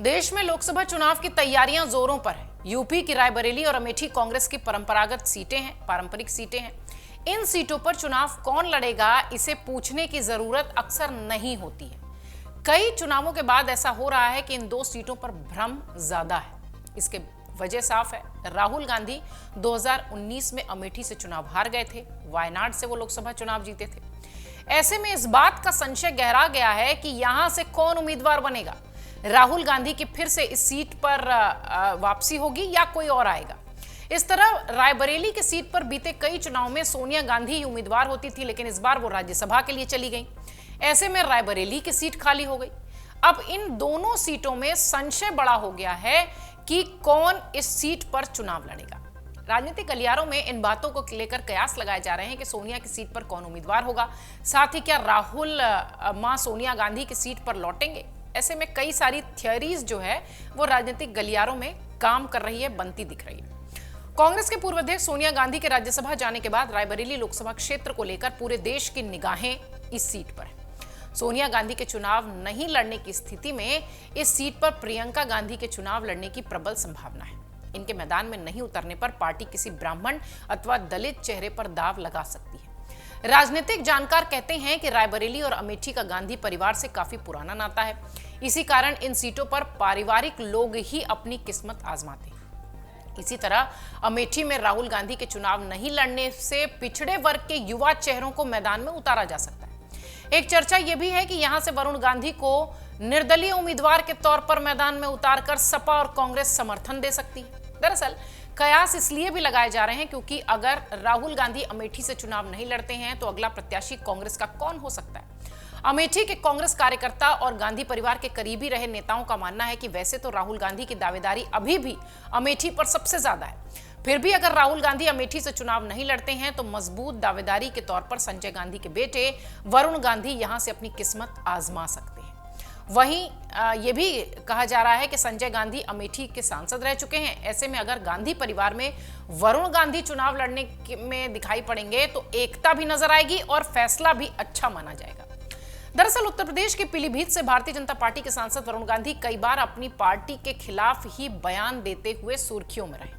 देश में लोकसभा चुनाव की तैयारियां जोरों पर है। यूपी की रायबरेली और अमेठी कांग्रेस की पारंपरिक सीटें हैं। इन सीटों पर चुनाव कौन लड़ेगा, इसे पूछने की जरूरत अक्सर नहीं होती है। कई चुनावों के बाद ऐसा हो रहा है कि इन दो सीटों पर भ्रम ज्यादा है। इसके वजह साफ है। राहुल गांधी 2019 में अमेठी से चुनाव हार गए थे, वायनाड से वो लोकसभा चुनाव जीते थे। ऐसे में इस बात का संशय गहरा गया है कि यहां से कौन उम्मीदवार बनेगा। राहुल गांधी की फिर से इस सीट पर वापसी होगी या कोई और आएगा। इस तरह रायबरेली की सीट पर बीते कई चुनाव में सोनिया गांधी ही उम्मीदवार होती थी, लेकिन इस बार वो राज्यसभा के लिए चली गई। ऐसे में रायबरेली की सीट खाली हो गई। अब इन दोनों सीटों में संशय बड़ा हो गया है कि कौन इस सीट पर चुनाव लड़ेगा। राजनीतिक गलियारों में इन बातों को लेकर कयास लगाए जा रहे हैं कि सोनिया की सीट पर कौन उम्मीदवार होगा, साथ ही क्या राहुल मां सोनिया गांधी की सीट पर लौटेंगे। ऐसे में कई सारी थियरीज जो है वो राजनीतिक गलियारों में काम कर रही है, बनती दिख रही है। कांग्रेस के पूर्व अध्यक्ष सोनिया गांधी के राज्यसभा जाने के बाद रायबरेली लोकसभा क्षेत्र को लेकर पूरे देश की निगाहें इस सीट पर है। सोनिया गांधी के चुनाव नहीं लड़ने की स्थिति में इस सीट पर प्रियंका गांधी के चुनाव लड़ने की प्रबल संभावना है। इनके मैदान में नहीं उतरने पर पार्टी किसी ब्राह्मण अथवा दलित चेहरे पर दाव लगा सकती है। राजनीतिक जानकार कहते हैं कि रायबरेली और अमेठी का गांधी परिवार से काफी पुराना नाता है। इसी कारण इन सीटों पर पारिवारिक लोग ही अपनी किस्मत आजमाते हैं। इसी तरह अमेठी में राहुल गांधी के चुनाव नहीं लड़ने से पिछड़े वर्ग के युवा चेहरों को मैदान में उतारा जा सकता है। एक चर्चा यह भी है कि यहां से वरुण गांधी को निर्दलीय उम्मीदवार के तौर पर मैदान में उतारकर सपा और कांग्रेस समर्थन दे सकती है। दरअसल कयास इसलिए भी लगाए जा रहे हैं क्योंकि अगर राहुल गांधी अमेठी से चुनाव नहीं लड़ते हैं तो अगला प्रत्याशी कांग्रेस का कौन हो सकता है। अमेठी के कांग्रेस कार्यकर्ता और गांधी परिवार के करीबी रहे नेताओं का मानना है कि वैसे तो राहुल गांधी की दावेदारी अभी भी अमेठी पर सबसे ज्यादा है, फिर भी अगर राहुल गांधी अमेठी से चुनाव नहीं लड़ते हैं तो मजबूत दावेदारी के तौर पर संजय गांधी के बेटे वरुण गांधी यहां से अपनी किस्मत आजमा सकते हैं। वहीं यह भी कहा जा रहा है कि संजय गांधी अमेठी के सांसद रह चुके हैं। ऐसे में अगर गांधी परिवार में वरुण गांधी चुनाव लड़ने में दिखाई पड़ेंगे तो एकता भी नजर आएगी और फैसला भी अच्छा माना जाएगा। दरअसल उत्तर प्रदेश के पीलीभीत से भारतीय जनता पार्टी के सांसद वरुण गांधी कई बार अपनी पार्टी के खिलाफ ही बयान देते हुए सुर्खियों में रहे।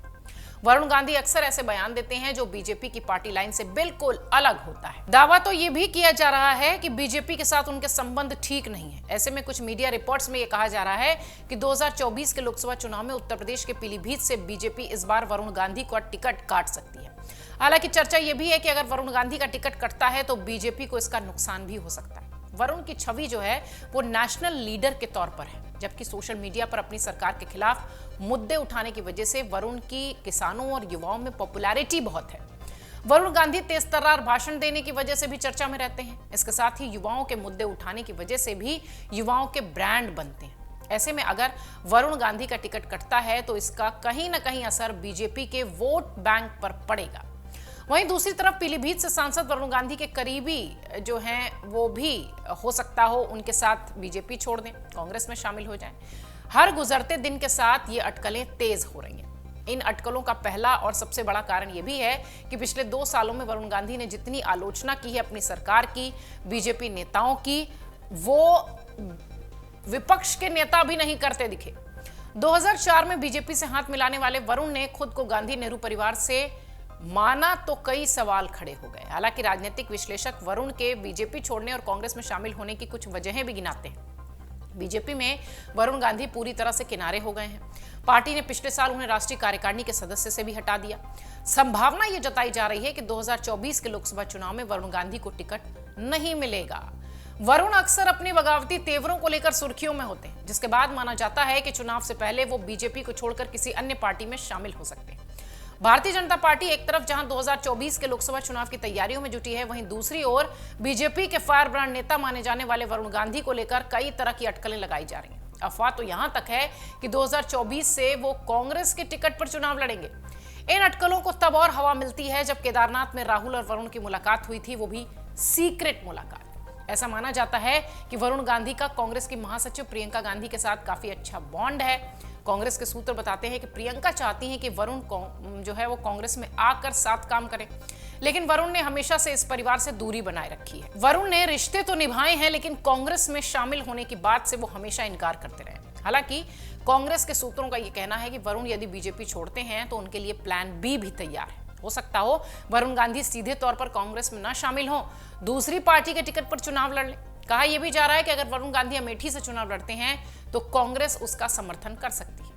वरुण गांधी अक्सर ऐसे बयान देते हैं जो बीजेपी की पार्टी लाइन से बिल्कुल अलग होता है। दावा तो यह भी किया जा रहा है कि बीजेपी के साथ उनके संबंध ठीक नहीं है। ऐसे में कुछ मीडिया रिपोर्ट्स में यह कहा जा रहा है कि 2024 के लोकसभा चुनाव में उत्तर प्रदेश के पीलीभीत से बीजेपी इस बार वरुण गांधी को टिकट काट सकती है। हालांकि चर्चा यह भी है कि अगर वरुण गांधी का टिकट कटता है तो बीजेपी को इसका नुकसान भी हो सकता है। वरुण की छवि जो है वो नेशनल लीडर के तौर पर है, जबकि सोशल मीडिया पर अपनी सरकार के खिलाफ मुद्दे उठाने की वजह से वरुण की किसानों और युवाओं में पॉपुलैरिटी बहुत है। वरुण गांधी तेजतर्रार भाषण देने की वजह से भी चर्चा में रहते हैं। इसके साथ ही युवाओं के मुद्दे उठाने की वजह से भी युवाओं के ब्रांड बनते हैं। ऐसे में अगर वरुण गांधी का टिकट कटता है तो इसका कहीं ना कहीं असर बीजेपी के वोट बैंक पर पड़ेगा। वहीं दूसरी तरफ पीलीभीत से सांसद वरुण गांधी के करीबी जो हैं वो भी हो सकता हो उनके साथ बीजेपी छोड़ दें, कांग्रेस में शामिल हो जाएं। हर गुजरते दिन के साथ ये अटकलें तेज हो रही हैं। इन अटकलों का पहला और सबसे बड़ा कारण यह भी है कि पिछले 2 सालों में वरुण गांधी ने जितनी आलोचना की है अपनी सरकार की, बीजेपी नेताओं की, वो विपक्ष के नेता भी नहीं करते दिखे। 2004 में बीजेपी से हाथ मिलाने वाले वरुण ने खुद को गांधी नेहरू परिवार से माना तो कई सवाल खड़े हो गए। हालांकि राजनीतिक विश्लेषक वरुण के बीजेपी छोड़ने और कांग्रेस में शामिल होने की कुछ वजहें भी गिनाते हैं। बीजेपी में वरुण गांधी पूरी तरह से किनारे हो गए हैं। पार्टी ने पिछले साल उन्हें राष्ट्रीय कार्यकारिणी के सदस्य से भी हटा दिया। संभावना यह जताई जा रही है कि 2024 के लोकसभा चुनाव में वरुण गांधी को टिकट नहीं मिलेगा। वरुण अक्सर अपनी बगावती तेवरों को लेकर सुर्खियों में होते हैं, जिसके बाद माना जाता है कि चुनाव से पहले वो बीजेपी को छोड़कर किसी अन्य पार्टी में शामिल हो सकते हैं। भारतीय जनता पार्टी एक तरफ जहां 2024 के लोकसभा चुनाव की तैयारियों में जुटी है, वहीं दूसरी ओर बीजेपी के फायर ब्रांड नेता माने जाने वाले वरुण गांधी को लेकर कई तरह की अटकलें लगाई जा रही हैं। अफवाह तो यहां तक है कि 2024 से वो कांग्रेस के टिकट पर चुनाव लड़ेंगे। इन अटकलों को तब और हवा मिलती है जब केदारनाथ में राहुल और वरुण की मुलाकात हुई थी, वो भी सीक्रेट मुलाकात। ऐसा माना जाता है कि वरुण गांधी का कांग्रेस की महासचिव प्रियंका गांधी के साथ काफी अच्छा बॉन्ड है। कांग्रेस के सूत्र बताते हैं कि प्रियंका चाहती हैं कि वरुण जो है वो कांग्रेस में आकर साथ काम करें, लेकिन वरुण ने हमेशा से इस परिवार से दूरी बनाए रखी है। वरुण ने रिश्ते तो निभाए हैं, लेकिन कांग्रेस में शामिल होने की बात से वो हमेशा इनकार करते रहे। हालांकि कांग्रेस के सूत्रों का यह कहना है कि वरुण यदि बीजेपी छोड़ते हैं तो उनके लिए प्लान बी भी तैयार है। हो सकता हो वरुण गांधी सीधे तौर पर कांग्रेस में न शामिल हो, दूसरी पार्टी के टिकट पर चुनाव लड़ ले। कहा यह भी जा रहा है कि अगर वरुण गांधी अमेठी से चुनाव लड़ते हैं तो कांग्रेस उसका समर्थन कर सकती है।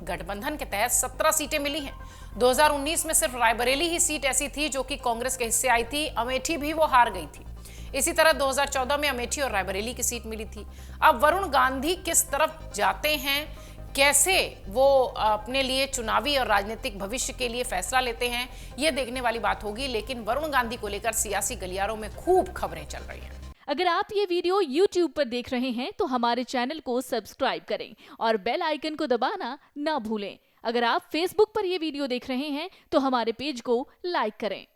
गठबंधन के तहत 17 सीटें मिली हैं। 2019 में सिर्फ रायबरेली ही सीट ऐसी थी जो कि कांग्रेस के हिस्से आई थी, अमेठी भी वो हार गई थी। इसी तरह 2014 में अमेठी और रायबरेली की सीट मिली थी। अब वरुण गांधी किस तरफ जाते हैं, कैसे वो अपने लिए चुनावी और राजनीतिक भविष्य के लिए फैसला लेते हैं, ये देखने वाली बात होगी। लेकिन वरुण गांधी को लेकर सियासी गलियारों में खूब खबरें चल रही हैं। अगर आप ये वीडियो YouTube पर देख रहे हैं तो हमारे चैनल को सब्सक्राइब करें और बेल आइकन को दबाना ना भूलें। अगर आप Facebook पर ये वीडियो देख रहे हैं तो हमारे पेज को लाइक करें।